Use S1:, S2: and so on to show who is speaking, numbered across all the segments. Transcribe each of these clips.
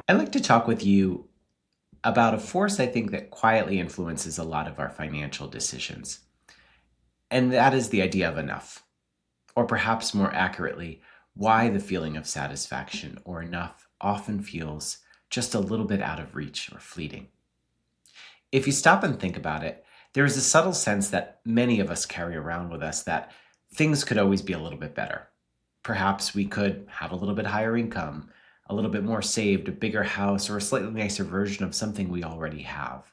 S1: I'd like to talk with you about a force I think that quietly influences a lot of our financial decisions. And that is the idea of enough, or perhaps more accurately, why the feeling of satisfaction or enough often feels just a little bit out of reach or fleeting. If you stop and think about it, there is a subtle sense that many of us carry around with us that things could always be a little bit better. Perhaps we could have a little bit higher income, a little bit more saved, a bigger house, or a slightly nicer version of something we already have.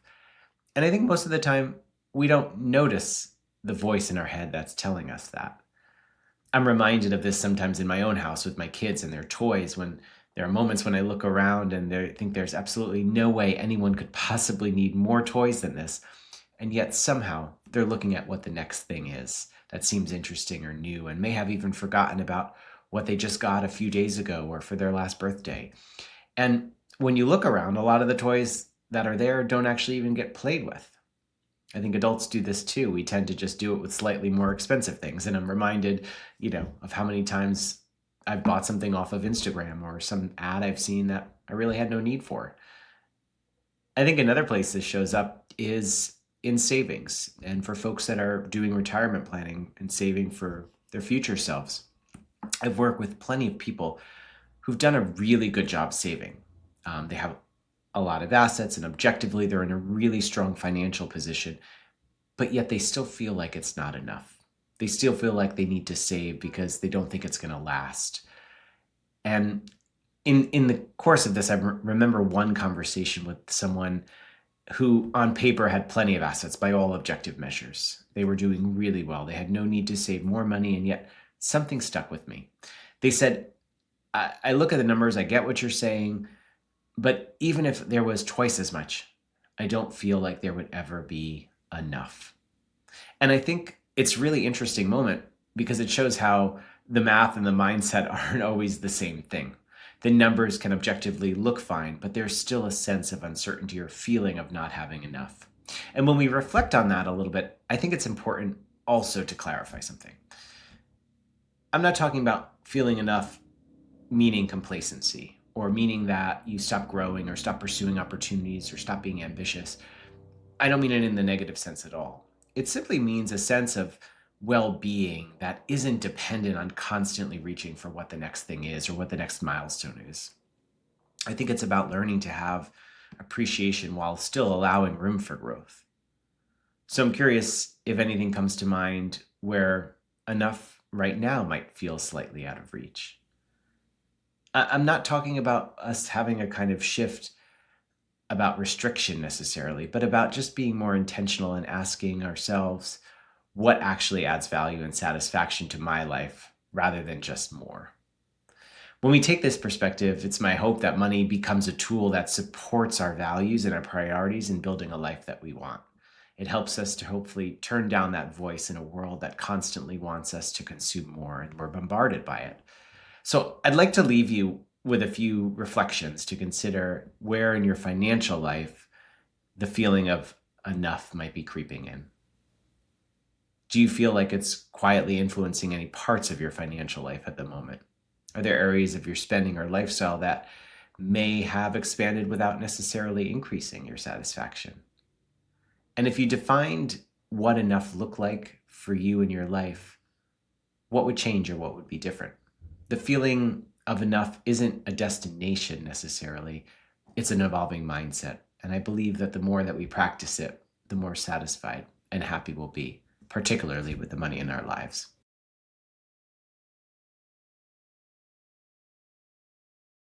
S1: And I think most of the time, we don't notice the voice in our head that's telling us that. I'm reminded of this sometimes in my own house with my kids and their toys when there are moments when I look around and I think there's absolutely no way anyone could possibly need more toys than this. And yet somehow they're looking at what the next thing is that seems interesting or new and may have even forgotten about what they just got a few days ago or for their last birthday. And when you look around, a lot of the toys that are there don't actually even get played with. I think adults do this too. We tend to just do it with slightly more expensive things. And I'm reminded, of how many times I've bought something off of Instagram or some ad I've seen that I really had no need for. I think another place this shows up is in savings and for folks that are doing retirement planning and saving for their future selves. I've worked with plenty of people who've done a really good job saving. They have a lot of assets, and objectively, they're in a really strong financial position, but yet they still feel like it's not enough. They still feel like they need to save because they don't think it's going to last. And in the course of this, I remember one conversation with someone who, on paper, had plenty of assets by all objective measures. They were doing really well. They had no need to save more money, and yet something stuck with me. They said, I look at the numbers, I get what you're saying, but even if there was twice as much, I don't feel like there would ever be enough. And I think it's a really interesting moment because it shows how the math and the mindset aren't always the same thing. The numbers can objectively look fine, but there's still a sense of uncertainty or feeling of not having enough. And when we reflect on that a little bit, I think it's important also to clarify something. I'm not talking about feeling enough meaning complacency or meaning that you stop growing or stop pursuing opportunities or stop being ambitious. I don't mean it in the negative sense at all. It simply means a sense of well being that isn't dependent on constantly reaching for what the next thing is or what the next milestone is. I think it's about learning to have appreciation while still allowing room for growth. So I'm curious if anything comes to mind where enough right now might feel slightly out of reach. I'm not talking about us having a kind of shift about restriction necessarily, but about just being more intentional and asking ourselves what actually adds value and satisfaction to my life rather than just more. When we take this perspective, it's my hope that money becomes a tool that supports our values and our priorities in building a life that we want. It helps us to hopefully turn down that voice in a world that constantly wants us to consume more and we're bombarded by it. So I'd like to leave you with a few reflections to consider where in your financial life the feeling of enough might be creeping in. Do you feel like it's quietly influencing any parts of your financial life at the moment? Are there areas of your spending or lifestyle that may have expanded without necessarily increasing your satisfaction? And if you defined what enough looked like for you in your life, what would change or what would be different? The feeling of enough isn't a destination necessarily, it's an evolving mindset. And I believe that the more that we practice it, the more satisfied and happy we'll be, particularly with the money in our lives.